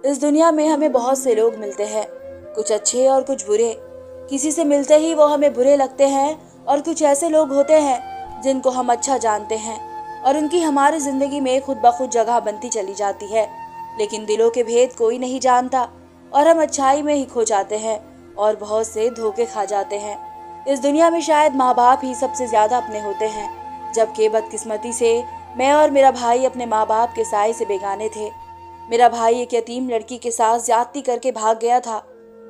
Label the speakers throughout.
Speaker 1: इस दुनिया में हमें बहुत से लोग मिलते हैं, कुछ अच्छे और कुछ बुरे। किसी से मिलते ही वो हमें बुरे लगते हैं और कुछ ऐसे लोग होते हैं जिनको हम अच्छा जानते हैं और उनकी हमारी जिंदगी में खुद ब खुद जगह बनती चली जाती है। लेकिन दिलों के भेद कोई नहीं जानता और हम अच्छाई में ही खो जाते हैं और बहुत से धोखे खा जाते हैं। इस दुनिया में शायद माँ बाप ही सबसे ज्यादा अपने होते हैं, जबकि बदकिस्मती से मैं और मेरा भाई अपने माँ बाप के साए से बेगाने थे। मेरा भाई एक यतीम लड़की के साथ ज्यादती करके भाग गया था,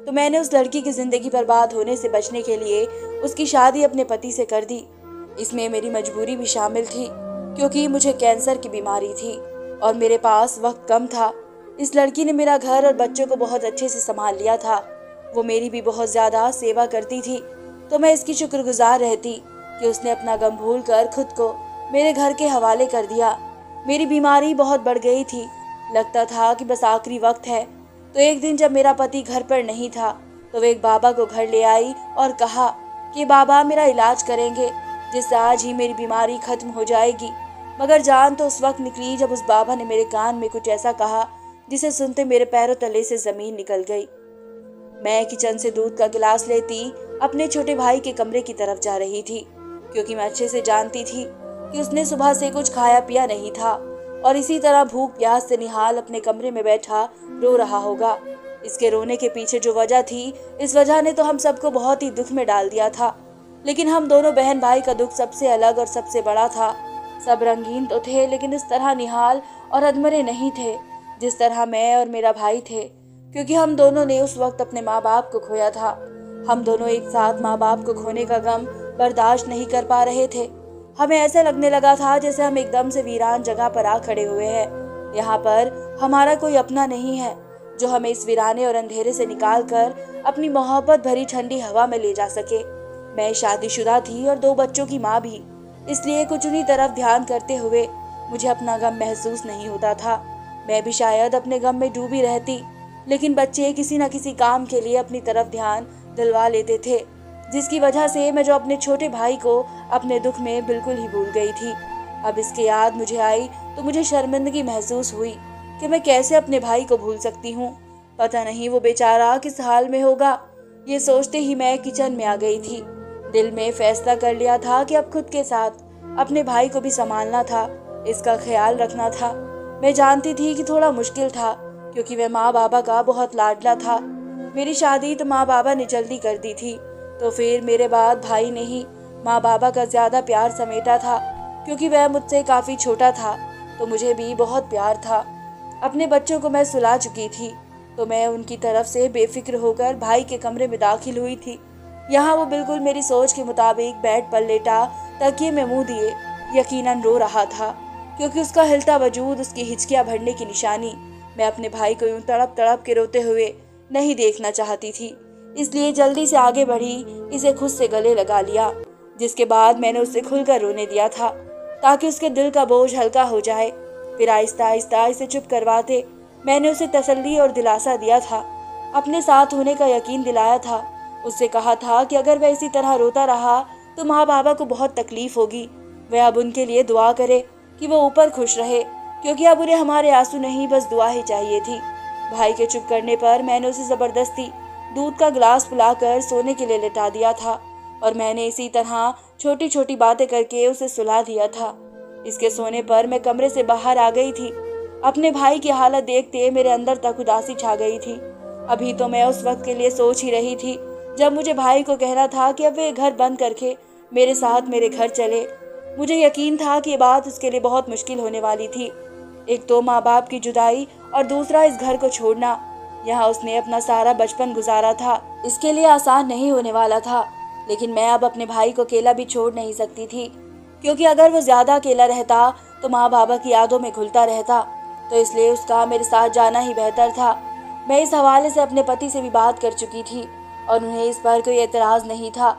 Speaker 1: तो मैंने उस लड़की की जिंदगी बर्बाद होने से बचने के लिए उसकी शादी अपने पति से कर दी। इसमें मेरी मजबूरी भी शामिल थी, क्योंकि मुझे कैंसर की बीमारी थी और मेरे पास वक्त कम था। इस लड़की ने मेरा घर और बच्चों को बहुत अच्छे से संभाल लिया था। वो मेरी भी बहुत ज्यादा सेवा करती थी, तो मैं इसकी शुक्रगुजार रहती कि उसने अपना गम भूल कर खुद को मेरे घर के हवाले कर दिया। मेरी बीमारी बहुत बढ़ गई थी, लगता था कि बस आखिरी वक्त है। तो एक दिन जब मेरा पति घर पर नहीं था, तो वो एक बाबा को घर ले आई और कहा कि बाबा मेरा इलाज करेंगे, जिससे आज ही मेरी बीमारी खत्म हो जाएगी। मगर जान तो उस वक्त निकली जब उस बाबा ने मेरे कान में कुछ ऐसा कहा जिसे सुनते मेरे पैरों तले से जमीन निकल गई। मैं किचन से दूध का गिलास लेती अपने छोटे भाई के कमरे की तरफ जा रही थी, क्योंकि मैं अच्छे से जानती थी कि उसने सुबह से कुछ खाया पिया नहीं था और इसी तरह भूख प्यास से निहाल अपने कमरे में बैठा रो रहा होगा। इसके रोने के पीछे जो वजह थी, इस वजह ने तो हम सबको बहुत ही दुख में डाल दिया था। लेकिन हम दोनों बहन भाई का दुख सबसे अलग और सबसे बड़ा था। सब रंगीन तो थे, लेकिन इस तरह निहाल और अधमरे नहीं थे जिस तरह मैं और मेरा भाई थे, क्योंकि हम दोनों ने उस वक्त अपने माँ बाप को खोया था। हम दोनों एक साथ माँ बाप को खोने का गम बर्दाश्त नहीं कर पा रहे थे। हमें ऐसे लगने लगा था जैसे हम एकदम से वीरान जगह पर आ खड़े हुए हैं। यहाँ पर हमारा कोई अपना नहीं है जो हमें इस वीराने और अंधेरे से निकाल कर अपनी मोहब्बत भरी ठंडी हवा में ले जा सके। मैं शादीशुदा थी और 2 बच्चों की माँ भी, इसलिए कुछ उन्हीं तरफ ध्यान करते हुए मुझे अपना गम महसूस नहीं होता था। मैं भी शायद अपने गम में डूबी रहती, लेकिन बच्चे किसी न किसी काम के लिए अपनी तरफ ध्यान दिलवा लेते थे, जिसकी वजह से मैं जो अपने छोटे भाई को अपने दुख में बिल्कुल ही भूल गई थी। अब इसकी याद मुझे आई तो मुझे शर्मिंदगी महसूस हुई कि मैं कैसे अपने भाई को भूल सकती हूँ। पता नहीं वो बेचारा किस हाल में होगा। ये सोचते ही मैं किचन में आ गई थी। दिल में फैसला कर लिया था कि अब खुद के साथ अपने भाई को भी संभालना था, इसका ख्याल रखना था। मैं जानती थी कि थोड़ा मुश्किल था, क्योंकि वह माँ बाबा का बहुत लाडला था। मेरी शादी तो माँ बाबा ने जल्दी कर दी थी, तो फिर मेरे बाद भाई ने ही माँ बाबा का ज्यादा प्यार समेटा था, क्योंकि वह मुझसे काफी छोटा था, तो मुझे भी बहुत प्यार था। अपने बच्चों को मैं सुला चुकी थी, तो मैं उनकी तरफ से बेफिक्र होकर भाई के कमरे में दाखिल हुई थी। यहाँ वो बिल्कुल मेरी सोच के मुताबिक बेड पर लेटा तकिए में मुंह दिए यकीनन रो रहा था, क्योंकि उसका हिलता वजूद उसकी हिचकियां भरने की निशानी। मैं अपने भाई को यूं तड़प तड़प के रोते हुए नहीं देखना चाहती थी, इसलिए जल्दी से आगे बढ़ी, इसे खुद से गले लगा लिया, जिसके बाद मैंने उसे खुलकर रोने दिया था ताकि उसके दिल का बोझ हल्का हो जाए। फिर आहिस्ता आहिस्ता इसे चुप करवाते मैंने उसे तसल्ली और दिलासा दिया था, अपने साथ होने का यकीन दिलाया था। उससे कहा था कि अगर वह इसी तरह रोता रहा तो माँ बाबा को बहुत तकलीफ होगी। वह अब उनके लिए दुआ करे कि वो ऊपर खुश रहे, क्योंकि अब उन्हें हमारे आंसू नहीं बस दुआ ही चाहिए थी। भाई के चुप करने पर मैंने उसे जबरदस्ती दूध का गिलास पिलाकर सोने के लिए लेटा दिया था और मैंने इसी तरह छोटी छोटी बातें करके उसे सुला दिया था। इसके सोने पर मैं कमरे से बाहर आ गई थी। अपने भाई की हालत देखते मेरे अंदर तक उदासी छा गई थी। अभी तो मैं उस वक्त के लिए सोच ही रही थी जब मुझे भाई को कहना था कि अब वे घर बंद करके मेरे साथ मेरे घर चले। मुझे यकीन था कि ये बात उसके लिए बहुत मुश्किल होने वाली थी। एक तो माँ बाप की जुदाई और दूसरा इस घर को छोड़ना। यहाँ उसने अपना सारा बचपन गुजारा था, इसके लिए आसान नहीं होने वाला था। लेकिन मैं अब अपने भाई को अकेला भी छोड़ नहीं सकती थी, क्योंकि अगर वो ज्यादा अकेला रहता तो माँ बाबा की यादों में घुलता रहता, तो इसलिए उसका मेरे साथ जाना ही बेहतर था। मैं इस हवाले से अपने पति से भी बात कर चुकी थी और उन्हें इस पर कोई एतराज नहीं था।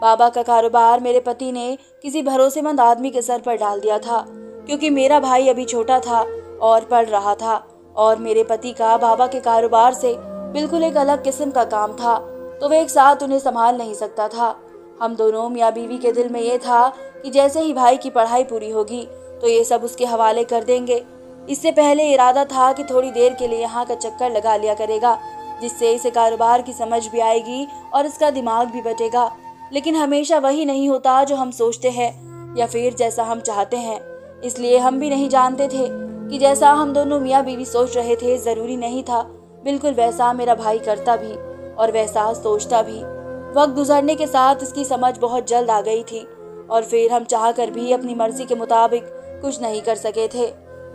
Speaker 1: बाबा का कारोबार मेरे पति ने किसी भरोसेमंद आदमी के सर पर डाल दिया था, क्योंकि मेरा भाई अभी छोटा था और पढ़ रहा था और मेरे पति का बाबा के कारोबार से बिल्कुल एक अलग किस्म का काम था, तो वह एक साथ उन्हें संभाल नहीं सकता था। हम दोनों मियाँ बीवी के दिल में ये था कि जैसे ही भाई की पढ़ाई पूरी होगी तो ये सब उसके हवाले कर देंगे। इससे पहले इरादा था कि थोड़ी देर के लिए यहाँ का चक्कर लगा लिया करेगा, जिससे इसे कारोबार की समझ भी आएगी और इसका दिमाग भी बटेगा। लेकिन हमेशा वही नहीं होता जो हम सोचते हैं या फिर जैसा हम चाहते हैं। इसलिए हम भी नहीं जानते थे कि जैसा हम दोनों मियाँ बीवी सोच रहे थे जरूरी नहीं था बिल्कुल वैसा मेरा भाई करता भी और वैसा सोचता भी। वक्त गुजरने के साथ इसकी समझ बहुत जल्द आ गई थी और फिर हम चाह कर भी अपनी मर्जी के मुताबिक कुछ नहीं कर सके थे।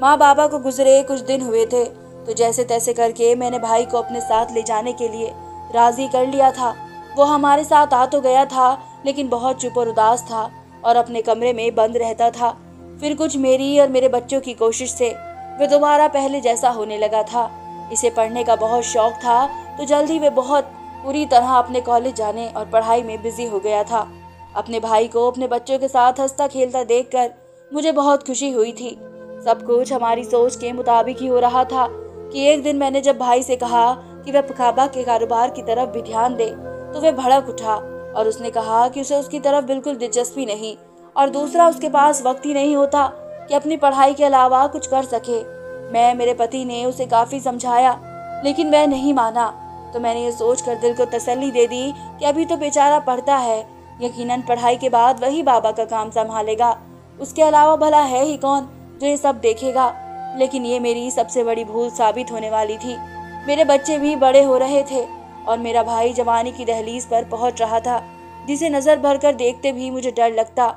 Speaker 1: माँ बाबा को गुजरे कुछ दिन हुए थे तो जैसे तैसे करके मैंने भाई को अपने साथ ले जाने के लिए राजी कर लिया था। वो हमारे साथ आ तो गया था लेकिन बहुत चुप और उदास था और अपने कमरे में बंद रहता था। फिर कुछ मेरी और मेरे बच्चों की कोशिश से वे दोबारा पहले जैसा होने लगा था। इसे पढ़ने का बहुत शौक था तो जल्द ही वे बहुत पूरी तरह अपने कॉलेज जाने और पढ़ाई में बिजी हो गया था। अपने भाई को अपने बच्चों के साथ हंसता खेलता देखकर मुझे बहुत खुशी हुई थी। सब कुछ हमारी सोच के मुताबिक ही हो रहा था कि एक दिन मैंने जब भाई से कहा कि वह पखाबा के कारोबार की तरफ भी ध्यान दे तो वह भड़क उठा और उसने कहा कि उसे उसकी तरफ बिल्कुल दिलचस्पी नहीं और दूसरा उसके पास वक्त ही नहीं होता कि अपनी पढ़ाई के अलावा कुछ कर सके। मेरे पति ने उसे काफी समझाया लेकिन वह नहीं माना तो मैंने ये सोचकर दिल को तसल्ली दे दी कि अभी तो बेचारा पढ़ता है, यकीनन पढ़ाई के बाद वही बाबा का काम संभालेगा, उसके अलावा भला है ही कौन जो ये सब देखेगा। लेकिन ये मेरी सबसे बड़ी भूल साबित होने वाली थी। मेरे बच्चे भी बड़े हो रहे थे और मेरा भाई जवानी की दहलीज पर पहुंच रहा था, जिसे नजर भरकर देखते भी मुझे डर लगता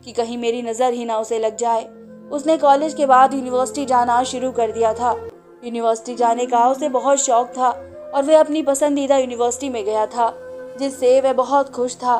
Speaker 1: कि कहीं मेरी नजर ही ना उसे लग जाए। उसने कॉलेज के बाद यूनिवर्सिटी जाना शुरू कर दिया था। यूनिवर्सिटी जाने का उसे बहुत शौक था और वह अपनी पसंदीदा यूनिवर्सिटी में गया था जिससे वह बहुत खुश था।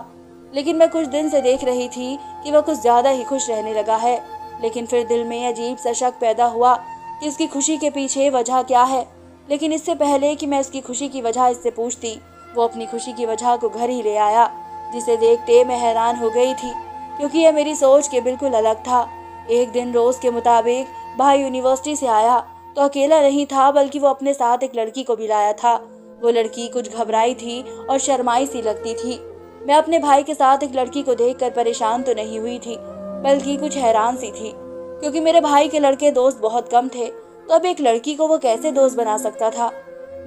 Speaker 1: लेकिन मैं कुछ दिन से देख रही थी कि वह कुछ ज्यादा ही खुश रहने लगा है। लेकिन फिर दिल में अजीब सा शक पैदा हुआ कि उसकी खुशी के पीछे वजह क्या है। लेकिन इससे पहले कि मैं उसकी खुशी की वजह इससे पूछती, वो अपनी खुशी की वजह को घर ही ले आया, जिसे देखते मैं हैरान हो गई थी क्योंकि यह मेरी सोच के बिल्कुल अलग था। एक दिन रोज के मुताबिक भाई यूनिवर्सिटी से आया तो अकेला नहीं था बल्कि वो अपने साथ एक लड़की को भी लाया था। वो लड़की कुछ घबराई थी और शर्माई सी लगती थी। मैं अपने भाई के साथ एक लड़की को देखकर परेशान तो नहीं हुई थी बल्कि कुछ हैरान सी थी क्योंकि मेरे भाई के लड़के दोस्त बहुत कम थे तो अब एक लड़की को वो कैसे दोस्त बना सकता था।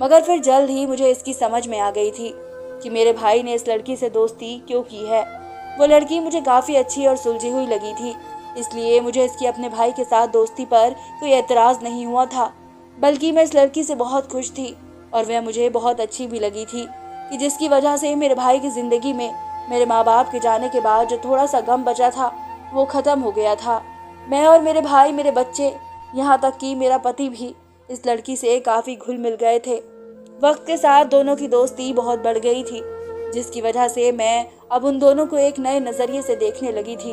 Speaker 1: मगर फिर जल्द ही मुझे इसकी समझ में आ गई थी कि मेरे भाई ने इस लड़की से दोस्ती क्यों की है। वो लड़की मुझे काफी अच्छी और सुलझी हुई लगी थी, इसलिए मुझे इसकी अपने भाई के साथ दोस्ती पर कोई एतराज नहीं हुआ था, बल्कि मैं इस लड़की से बहुत खुश थी और वह मुझे बहुत अच्छी भी लगी थी कि जिसकी वजह से मेरे भाई की जिंदगी में मेरे माँ बाप के जाने के बाद जो थोड़ा सा गम बचा था वो खत्म हो गया था। मैं और मेरे भाई, मेरे बच्चे, यहाँ तक कि मेरा पति भी इस लड़की से काफी घुल मिल गए थे। वक्त के साथ दोनों की दोस्ती बहुत बढ़ गई थी, जिसकी वजह से मैं अब उन दोनों को एक नए नजरिए से देखने लगी थी।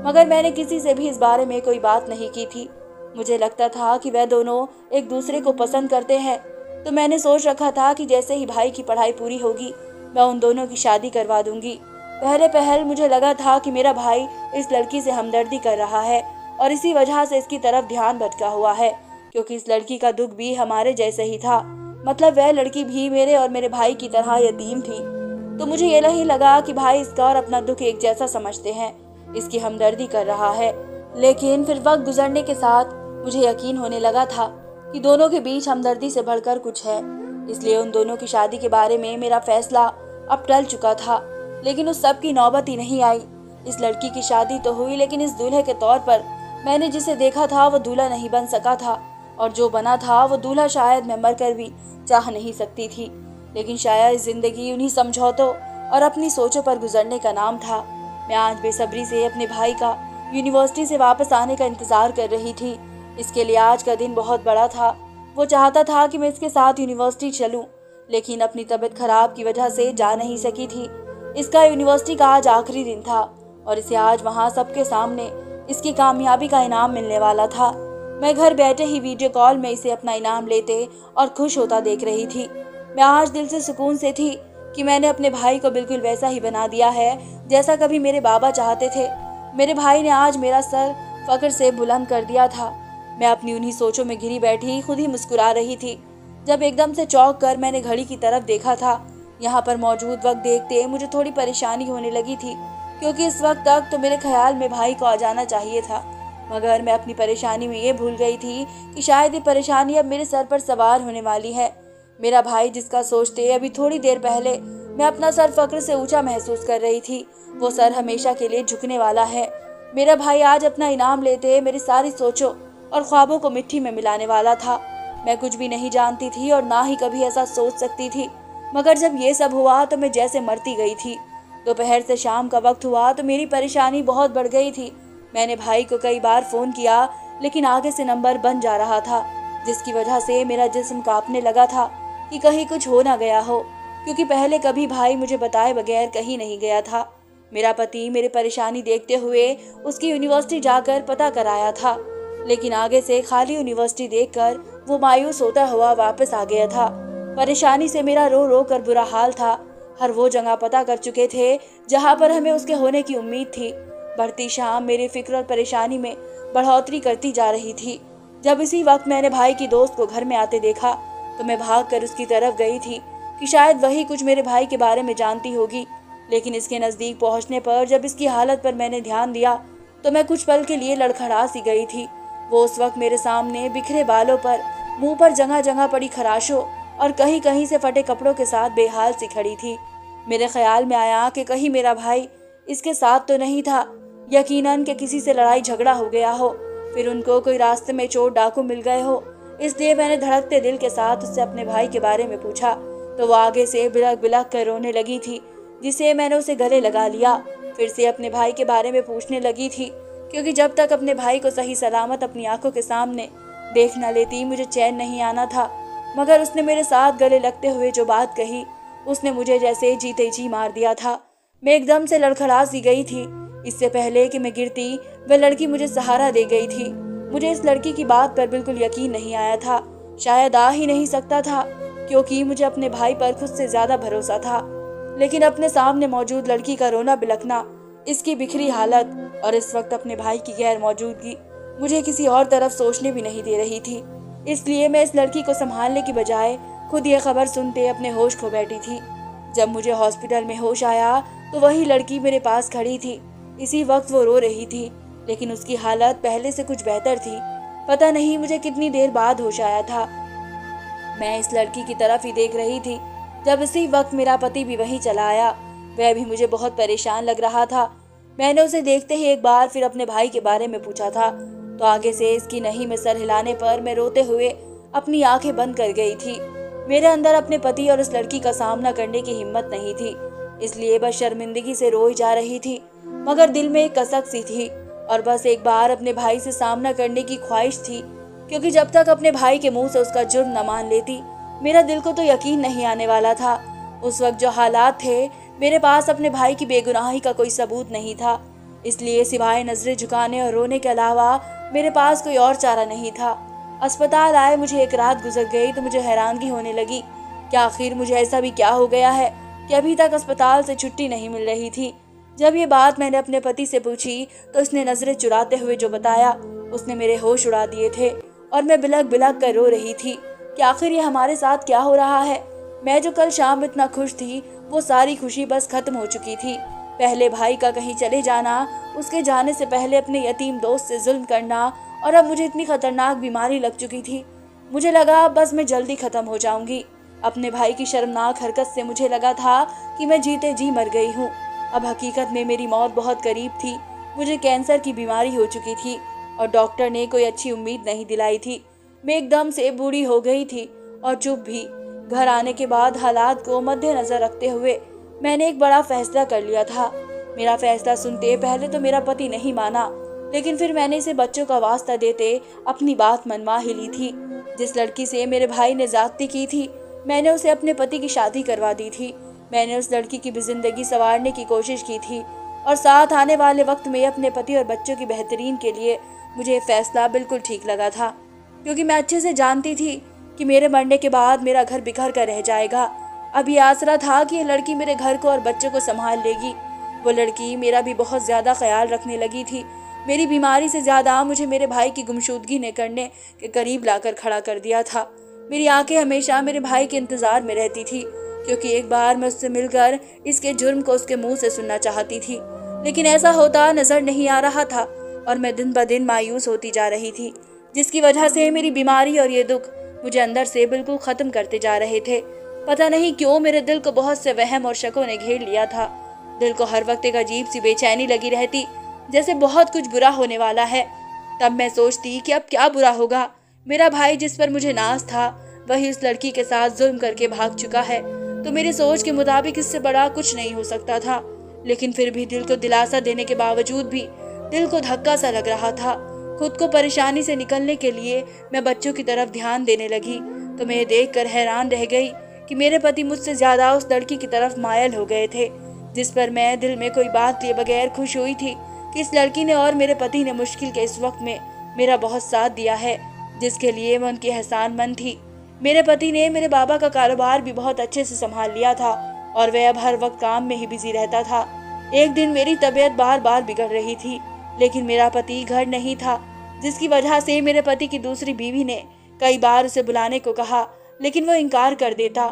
Speaker 1: मगर मैंने किसी से भी इस बारे में कोई बात नहीं की थी। मुझे लगता था कि वह दोनों एक दूसरे को पसंद करते हैं, तो मैंने सोच रखा था कि जैसे ही भाई की पढ़ाई पूरी होगी मैं उन दोनों की शादी करवा दूंगी। पहले पहल मुझे लगा था कि मेरा भाई इस लड़की से हमदर्दी कर रहा है और इसी वजह से इसकी तरफ ध्यान भटका हुआ है, क्योंकि इस लड़की का दुख भी हमारे जैसे ही था। मतलब वह लड़की भी मेरे और मेरे भाई की तरह यतीम थी, तो मुझे ये नहीं लगा कि भाई इसका और अपना दुख एक जैसा समझते हैं, इसकी हमदर्दी कर रहा है। लेकिन फिर वक्त गुजरने के साथ मुझे यकीन होने लगा था कि दोनों के बीच हमदर्दी से बढ़कर कुछ है। इसलिए उन दोनों की शादी के बारे में मेरा फैसला अब टल चुका था। लेकिन उस सब की नौबत ही नहीं आई। इस लड़की की शादी तो हुई, लेकिन इस दूल्हे के तौर पर मैंने जिसे देखा था वो दूल्हा नहीं बन सका था, और जो बना था वो दूल्हा शायद मैं मरकर भी चाह नहीं सकती थी। लेकिन शायद जिंदगी उन्हीं समझौतों और अपनी सोचों पर गुजरने का नाम था। मैं आज बेसब्री से अपने भाई का यूनिवर्सिटी से वापस आने का इंतजार कर रही थी। इसके लिए आज का दिन बहुत बड़ा था। वो चाहता था कि मैं इसके साथ यूनिवर्सिटी चलूं, लेकिन अपनी तबीयत खराब की वजह से जा नहीं सकी थी। इसका यूनिवर्सिटी का आज आखिरी दिन था और इसे आज वहाँ सबके सामने इसकी कामयाबी का इनाम मिलने वाला था। मैं घर बैठे ही वीडियो कॉल में इसे अपना इनाम लेते और खुश होता देख रही थी। मैं आज दिल से सुकून से थी कि मैंने अपने भाई को बिल्कुल वैसा ही बना दिया है जैसा कभी मेरे बाबा चाहते थे। मेरे भाई ने आज मेरा सर फख्र से बुलंद कर दिया था। मैं अपनी उन्हीं सोचों में घिरी बैठी खुद ही मुस्कुरा रही थी जब एकदम से चौंक कर मैंने घड़ी की तरफ देखा था। यहाँ पर मौजूद वक्त देखते मुझे थोड़ी परेशानी होने लगी थी, क्योंकि इस वक्त तक तो मेरे ख्याल में भाई को आ जाना चाहिए था, मगर मैं अपनी परेशानी में ये भूल गई थी कि शायद ये परेशानी अब मेरे सर पर सवार होने वाली है। मेरा भाई जिसका सोचते अभी थोड़ी देर पहले मैं अपना सर फक्र से ऊंचा महसूस कर रही थी, वो सर हमेशा के लिए झुकने वाला है। मेरा भाई आज अपना इनाम लेते मेरी सारी सोचों और ख्वाबों को मिट्टी में मिलाने वाला था। मैं कुछ भी नहीं जानती थी और ना ही कभी ऐसा सोच सकती थी, मगर जब ये सब हुआ तो मैं जैसे मरती गई थी। दोपहर से शाम का वक्त हुआ तो मेरी परेशानी बहुत बढ़ गई थी। मैंने भाई को कई बार फोन किया, लेकिन आगे से नंबर बंद जा रहा था, जिसकी वजह से मेरा जिस्म कांपने लगा था कि कहीं कुछ हो ना गया हो, क्योंकि पहले कभी भाई मुझे बताए बगैर कहीं नहीं गया था। मेरा पति मेरी परेशानी देखते हुए उसकी यूनिवर्सिटी जाकर पता कराया था, लेकिन आगे से खाली यूनिवर्सिटी देखकर वो मायूस होता हुआ वापस आ गया था। परेशानी से मेरा रो रो कर बुरा हाल था। हर वो जगह पता कर चुके थे जहाँ पर हमें उसके होने की उम्मीद थी। बढ़ती शाम मेरी फिक्र और परेशानी में बढ़ोतरी करती जा रही थी। जब इसी वक्त मैंने भाई की दोस्त को घर में आते देखा तो मैं भागकर उसकी तरफ गई थी कि शायद वही कुछ मेरे भाई के बारे में जानती होगी। लेकिन इसके नज़दीक पहुंचने पर जब इसकी हालत पर मैंने ध्यान दिया तो मैं कुछ पल के लिए लड़खड़ा सी गई थी। वो उस वक्त मेरे सामने बिखरे बालों पर, मुंह पर जगह जगह पड़ी खराशों और कहीं कहीं से फटे कपड़ों के साथ बेहाल सी खड़ी थी। मेरे ख्याल में आया कि कहीं मेरा भाई इसके साथ तो नहीं था। यकीनन कि किसी से लड़ाई झगड़ा हो गया हो, फिर उनको कोई रास्ते में चोर डाकू मिल गए हो। इसलिए मैंने धड़कते दिल के साथ उससे अपने भाई के बारे में पूछा तो वो आगे से बिलख बिलख कर रोने लगी थी, जिसे मैंने उसे गले लगा लिया। फिर से अपने भाई के बारे में पूछने लगी थी, क्योंकि जब तक अपने भाई को सही सलामत अपनी आंखों के सामने देख न लेती मुझे चैन नहीं आना था। मगर उसने मेरे साथ गले लगते हुए जो बात कही, उसने मुझे जैसे जीते जी मार दिया था। मैं एकदम से लड़खड़ा सी गई थी। इससे पहले कि मैं गिरती वह लड़की मुझे सहारा दे गई थी। मुझे इस लड़की की बात पर बिल्कुल यकीन नहीं आया था, शायद आ ही नहीं सकता था, क्योंकि मुझे अपने भाई पर खुद से ज्यादा भरोसा था। लेकिन अपने सामने मौजूद लड़की का रोना बिलखना, इसकी बिखरी हालत और इस वक्त अपने भाई की गैर मौजूदगी मुझे किसी और तरफ सोचने भी नहीं दे रही थी। इसलिए मैं इस लड़की को संभालने की बजाय खुद ये खबर सुनते अपने होश खो बैठी थी। जब मुझे हॉस्पिटल में होश आया तो वही लड़की मेरे पास खड़ी थी। इसी वक्त वो रो रही थी, लेकिन उसकी हालत पहले से कुछ बेहतर थी। पता नहीं मुझे कितनी देर बाद होश आया था। मैं इस लड़की की तरफ ही देख रही थी जब इसी वक्त मेरा पति भी वहीं चला आया। वह भी मुझे बहुत परेशान लग रहा था। मैंने उसे देखते ही एक बार फिर अपने भाई के बारे में पूछा था तो आगे से इसकी नहीं में सर हिलाने पर मैं रोते हुए अपनी आंखें बंद कर गई थी। मेरे अंदर अपने पति और उस लड़की का सामना करने की हिम्मत नहीं थी, इसलिए बस शर्मिंदगी से रोई जा रही थी। मगर दिल में एक कसक सी थी और बस एक बार अपने भाई से सामना करने की ख्वाहिश थी, क्योंकि जब तक अपने भाई के मुंह से उसका जुर्म न मान लेती मेरा दिल को तो यकीन नहीं आने वाला था। उस वक्त जो हालात थे, मेरे पास अपने भाई की बेगुनाही का कोई सबूत नहीं था, इसलिए सिवाय नजरें झुकाने और रोने के अलावा मेरे पास कोई और चारा नहीं था। अस्पताल आए मुझे एक रात गुजर गई तो मुझे हैरानगी होने लगी कि आखिर मुझे ऐसा भी क्या हो गया है कि अभी तक अस्पताल से छुट्टी नहीं मिल रही थी। जब ये बात मैंने अपने पति से पूछी तो उसने नजरें चुराते हुए जो बताया उसने मेरे होश उड़ा दिए थे और मैं बिलख बिलख कर रो रही थी कि आखिर ये हमारे साथ क्या हो रहा है। मैं जो कल शाम इतना खुश थी वो सारी खुशी बस खत्म हो चुकी थी। पहले भाई का कहीं चले जाना, उसके जाने से पहले अपने यतीम दोस्त से जुल्म करना, और अब मुझे इतनी खतरनाक बीमारी लग चुकी थी। मुझे लगा बस मैं जल्दी खत्म हो जाऊंगी। अपने भाई की शर्मनाक हरकत से मुझे लगा था कि मैं जीते जी मर गई हूँ। अब हकीकत में मेरी मौत बहुत करीब थी। मुझे कैंसर की बीमारी हो चुकी थी और डॉक्टर ने कोई अच्छी उम्मीद नहीं दिलाई थी। मैं एकदम से बूढ़ी हो गई थी और चुप भी। घर आने के बाद हालात को मद्देनजर रखते हुए मैंने एक बड़ा फैसला कर लिया था। मेरा फैसला सुनते पहले तो मेरा पति नहीं माना, लेकिन फिर मैंने इसे बच्चों का वास्ता देते अपनी बात मनवा ही ली थी। जिस लड़की से मेरे भाई ने ज्यादती की थी, मैंने उसे अपने पति की शादी करवा दी थी। मैंने उस लड़की की भी जिंदगी संवारने की कोशिश की थी और साथ आने वाले वक्त में अपने पति और बच्चों की बेहतरीन के लिए मुझे फैसला बिल्कुल ठीक लगा था, क्योंकि मैं अच्छे से जानती थी कि मेरे मरने के बाद मेरा घर बिखर कर रह जाएगा। अब ये आसरा था कि ये लड़की मेरे घर को और बच्चों को संभाल लेगी। वो लड़की मेरा भी बहुत ज्यादा ख्याल रखने लगी थी। मेरी बीमारी से ज्यादा मुझे मेरे भाई की गुमशुदगी ने करने के करीब लाकर खड़ा कर दिया था। मेरी आंखें हमेशा मेरे भाई के इंतजार में रहती थी, क्योंकि एक बार मैं उससे मिलकर इसके जुर्म को उसके मुंह से सुनना चाहती थी, लेकिन ऐसा होता नजर नहीं आ रहा था। और मैं दिन ब दिन मायूस होती जा रही थी, जिसकी वजह से मेरी बीमारी और ये दुख मुझे अंदर से बिल्कुल ख़त्म करते जा रहे थे। पता नहीं क्यों मेरे दिल को बहुत से वहम और शकों ने घेर लिया था। दिल को हर वक्त एक अजीब सी बेचैनी लगी रहती, जैसे बहुत कुछ बुरा होने वाला है। तब मैं सोचती कि अब क्या बुरा होगा। मेरा भाई जिस पर मुझे नाज था वही उस लड़की के साथ जुल्म करके भाग चुका है, तो मेरी सोच के मुताबिक इससे बड़ा कुछ नहीं हो सकता था। लेकिन फिर भी दिल को दिलासा देने के बावजूद भी दिल को धक्का सा लग रहा था। खुद को परेशानी से निकलने के लिए मैं बच्चों की तरफ ध्यान देने लगी, तो मैं देखकर हैरान रह गई कि मेरे पति मुझसे ज्यादा उस लड़की की तरफ मायल हो गए थे, जिस पर मैं दिल में कोई बात लिए बगैर खुश हुई थी कि इस लड़की ने और मेरे पति ने मुश्किल के इस वक्त में मेरा बहुत साथ दिया है, जिसके लिए मैं उनकी एहसानमंद थी। मेरे पति ने मेरे बाबा का कारोबार भी बहुत अच्छे से संभाल लिया था और वह अब हर वक्त काम में ही बिजी रहता था। एक दिन मेरी तबीयत बार बार बिगड़ रही थी, लेकिन मेरा पति घर नहीं था, जिसकी वजह से मेरे पति की दूसरी बीवी ने कई बार उसे बुलाने को कहा, लेकिन वो इनकार कर देता,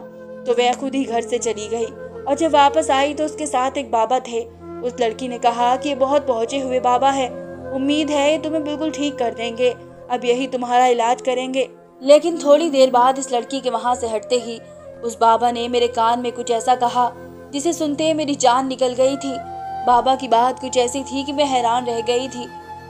Speaker 1: तो वह खुद ही घर से चली गई। और जब वापस आई तो उसके साथ एक बाबा थे। उस लड़की ने कहा कि ये बहुत पहुंचे हुए बाबा है, उम्मीद है ये तुम्हें बिल्कुल ठीक कर देंगे, अब यही तुम्हारा इलाज करेंगे। लेकिन थोड़ी देर बाद इस लड़की के वहां से हटते ही उस बाबा ने मेरे कान में कुछ ऐसा कहा जिसे सुनते मेरी जान निकल गई थी। बाबा की बात कुछ ऐसी थी कि मैं हैरान रह गई थी।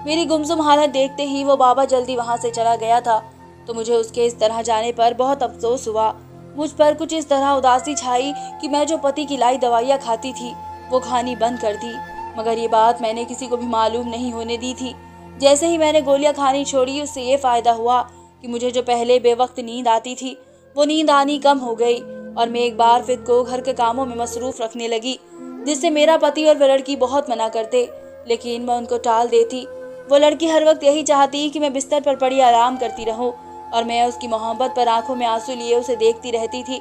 Speaker 1: मेरी गुमसुम हालत देखते ही वो बाबा जल्दी वहां से चला गया था, तो मुझे उसके इस तरह जाने पर बहुत अफसोस हुआ। मुझ पर कुछ इस तरह उदासी छाई कि मैं जो पति की लाई दवाइयाँ खाती थी वो खानी बंद कर दी। मगर ये बात मैंने किसी को भी मालूम नहीं होने दी थी। जैसे ही मैंने गोलियां खानी छोड़ी, उससे ये फायदा हुआ कि मुझे जो पहले बेवक्त नींद आती थी वो नींद आनी कम हो गई और मैं एक बार खुद को घर के कामों में मसरूफ रखने लगी, जिससे मेरा पति और वह लड़की बहुत मना करते, लेकिन मैं उनको टाल देती। वो लड़की हर वक्त यही चाहती कि मैं बिस्तर पर पड़ी आराम करती रहूं और मैं उसकी मोहब्बत पर आंखों में आंसू लिए उसे देखती रहती थी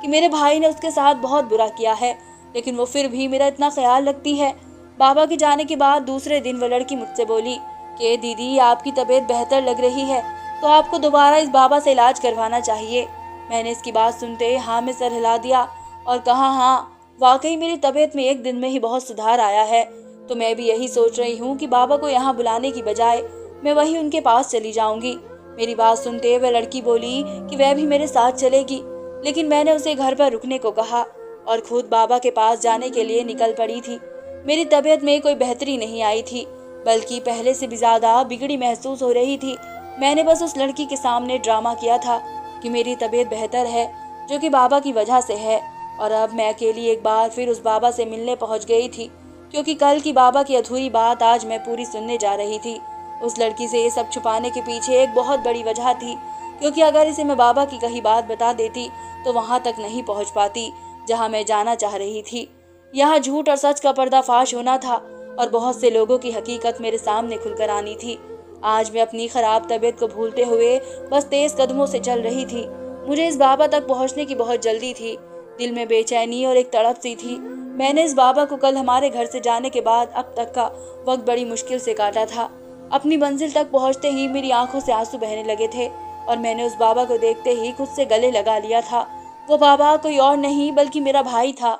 Speaker 1: कि मेरे भाई ने उसके साथ बहुत बुरा किया है, लेकिन वो फिर भी मेरा इतना ख्याल रखती है। बाबा के जाने के बाद दूसरे दिन वो लड़की मुझसे बोली कि दीदी, आपकी तबीयत बेहतर लग रही है तो आपको दोबारा इस बाबा से इलाज करवाना चाहिए। मैंने इसकी बात सुनते हाँ में सर हिला दिया और कहा, हाँ वाकई मेरी तबीयत में एक दिन में ही बहुत सुधार आया है, तो मैं भी यही सोच रही हूँ कि बाबा को यहाँ बुलाने की बजाय मैं वही उनके पास चली जाऊंगी। मेरी बात सुनते वह लड़की बोली कि वह भी मेरे साथ चलेगी, लेकिन मैंने उसे घर पर रुकने को कहा और खुद बाबा के पास जाने के लिए निकल पड़ी थी। मेरी तबीयत में कोई बेहतरी नहीं आई थी, बल्कि पहले से भी ज्यादा बिगड़ी महसूस हो रही थी। मैंने बस उस लड़की के सामने ड्रामा किया था कि मेरी तबीयत बेहतर है, जो कि बाबा की वजह से है, और अब मैं अकेली एक बार फिर उस बाबा से मिलने पहुंच गई थी, क्योंकि कल की बाबा की अधूरी बात आज मैं पूरी सुनने जा रही थी। उस लड़की से ये सब छुपाने के पीछे एक बहुत बड़ी वजह थी, क्योंकि अगर इसे मैं बाबा की कही बात बता देती तो वहां तक नहीं पहुंच पाती जहां मैं जाना चाह रही थी। यहाँ झूठ और सच का पर्दाफाश होना था और बहुत से लोगों की हकीकत मेरे सामने खुलकर आनी थी। आज मैं अपनी खराब तबीयत को भूलते हुए बस तेज कदमों से चल रही थी। मुझे इस बाबा तक पहुंचने की बहुत जल्दी थी। दिल में बेचैनी और एक तड़प सी थी। मैंने इस बाबा को कल हमारे घर से जाने के बाद अब तक का वक्त बड़ी मुश्किल से काटा था। अपनी मंजिल तक पहुंचते ही मेरी आंखों से आंसू बहने लगे थे और मैंने उस बाबा को देखते ही खुद से गले लगा लिया था। वो बाबा कोई और नहीं बल्कि मेरा भाई था।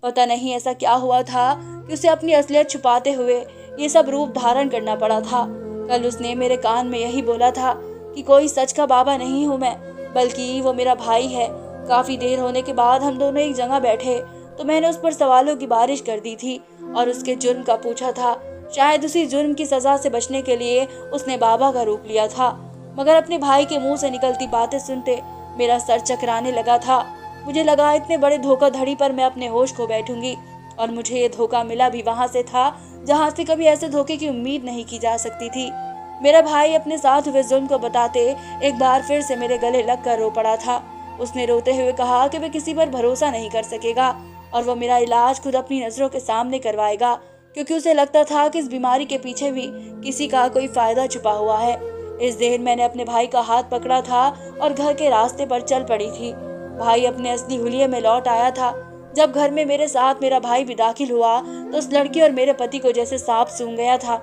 Speaker 1: पता नहीं ऐसा क्या हुआ था कि उसे अपनी असलियत छुपाते हुए ये सब रूप धारण करना पड़ा था। कल उसने मेरे कान में यही बोला था कि कोई सच का बाबा नहीं हूँ मैं, बल्कि वो मेरा भाई है। काफी देर होने के बाद हम दोनों एक जगह बैठे तो मैंने उस पर सवालों की बारिश कर दी थी और उसके जुर्म का पूछा था। शायद उसी जुर्म की सजा से बचने के लिए उसने बाबा का रूप लिया था, मगर अपने भाई के मुंह से निकलती बातें सुनते मेरा सर चकराने लगा था। मुझे लगा इतने बड़े धोखाधड़ी पर मैं अपने होश खो बैठूंगी, और मुझे ये धोखा मिला भी वहां से था जहां से कभी ऐसे धोखे की उम्मीद नहीं की जा सकती थी। मेरा भाई अपने साथ हुए जुल्म को बताते एक बार फिर से मेरे गले लग कर रो पड़ा था। उसने रोते हुए कहा कि वह किसी पर भरोसा नहीं कर सकेगा और वह मेरा इलाज खुद अपनी नजरों के सामने करवाएगा, क्योंकि उसे लगता था कि इस बीमारी के पीछे भी किसी का कोई फायदा छुपा हुआ है। इस देर मैंने अपने भाई का हाथ पकड़ा था और घर के रास्ते पर चल पड़ी थी। भाई अपने असली हुलिये में लौट आया था। जब घर में मेरे साथ मेरा भाई भी दाखिल हुआ तो उस लड़की और मेरे पति को जैसे सांप सूंघ गया था,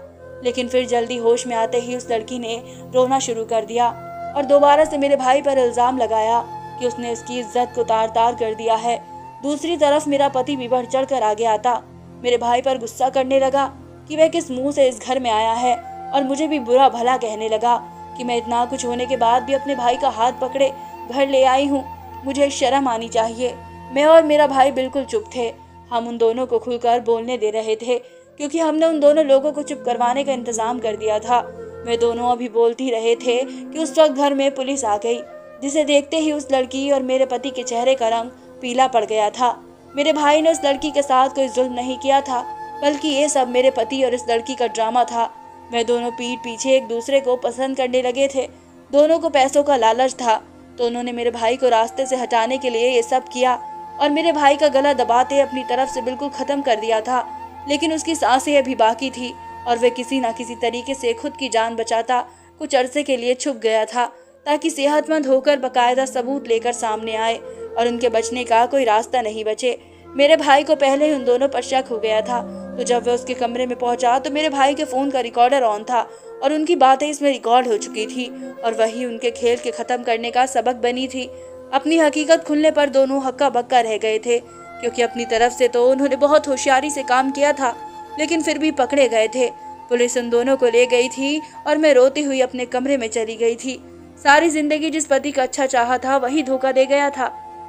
Speaker 1: लेकिन फिर जल्दी होश में आते ही उस लड़की ने रोना शुरू कर दिया और दोबारा से मेरे भाई पर इल्जाम लगाया कि उसने उसकी इज्जत को तार तार कर दिया है। दूसरी तरफ मेरा पति भी बढ़ चढ़ कर आगे आता मेरे भाई पर गुस्सा करने लगा कि वह किस मुंह से इस घर में आया है और मुझे भी बुरा भला कहने लगा कि मैं इतना कुछ होने के बाद भी अपने भाई का हाथ पकड़े घर ले आई हूँ। मुझे शर्म आनी चाहिए। मैं और मेरा भाई बिल्कुल चुप थे। हम उन दोनों को खुलकर बोलने दे रहे थे क्योंकि हमने उन दोनों लोगों को चुप करवाने का इंतजाम कर दिया था। वे दोनों अभी बोलती रहे थे कि उस वक्त घर में पुलिस आ गई, जिसे देखते ही उस लड़की और मेरे पति के चेहरे का रंग पीला पड़ गया था। मेरे भाई ने उस लड़की के साथ कोई जुल्म नहीं किया था, बल्कि ये सब मेरे पति और इस लड़की का ड्रामा था। वे दोनों पीठ पीछे एक दूसरे को पसंद करने लगे थे। दोनों को पैसों का लालच था, तो उन्होंने मेरे भाई को रास्ते से हटाने के लिए ये सब किया और मेरे भाई का गला दबाते अपनी तरफ से बिल्कुल खत्म कर दिया था। लेकिन उसकी सांसें अभी बाकी थी और वह किसी न किसी तरीके से खुद की जान बचाता कुछ अरसे के लिए छुप गया था, ताकि सेहतमंद होकर बाकायदा सबूत लेकर सामने आए और उनके बचने का कोई रास्ता नहीं बचे। मेरे भाई को पहले ही उन दोनों पर शक हो गया था, तो जब वह उसके कमरे में पहुंचा तो मेरे भाई के फोन का रिकॉर्डर ऑन था और उनकी बातें इसमें रिकॉर्ड हो चुकी थी और वही उनके खेल के खत्म करने का सबक बनी थी। अपनी हकीकत खुलने पर दोनों हक्का बक्का रह गए थे, क्योंकि अपनी तरफ से तो उन्होंने बहुत होशियारी से काम किया था, लेकिन फिर भी पकड़े गए थे। पुलिस उन दोनों को ले गई थी और मैं रोती हुई अपने कमरे में चली गई थी। सारी जिंदगी जिस पति का अच्छा चाहा था वही धोखा दे गया था।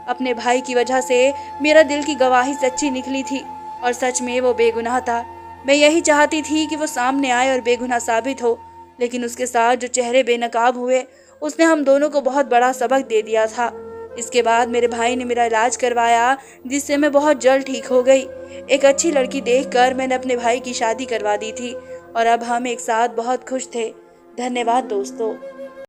Speaker 1: अपने भाई की वजह से मेरा दिल की गवाही सच्ची निकली थी और सच में वो बेगुनाह था। मैं यही चाहती थी कि वो सामने आए और बेगुनाह साबित हो, लेकिन उसके साथ जो चेहरे बेनकाब हुए उसने हम दोनों को बहुत बड़ा सबक दे दिया था। इसके बाद मेरे भाई ने मेरा इलाज करवाया, जिससे मैं बहुत जल्द ठीक हो गई। एक अच्छी लड़की देखकर मैंने अपने भाई की शादी करवा दी थी और अब हम एक साथ बहुत खुश थे। धन्यवाद दोस्तों।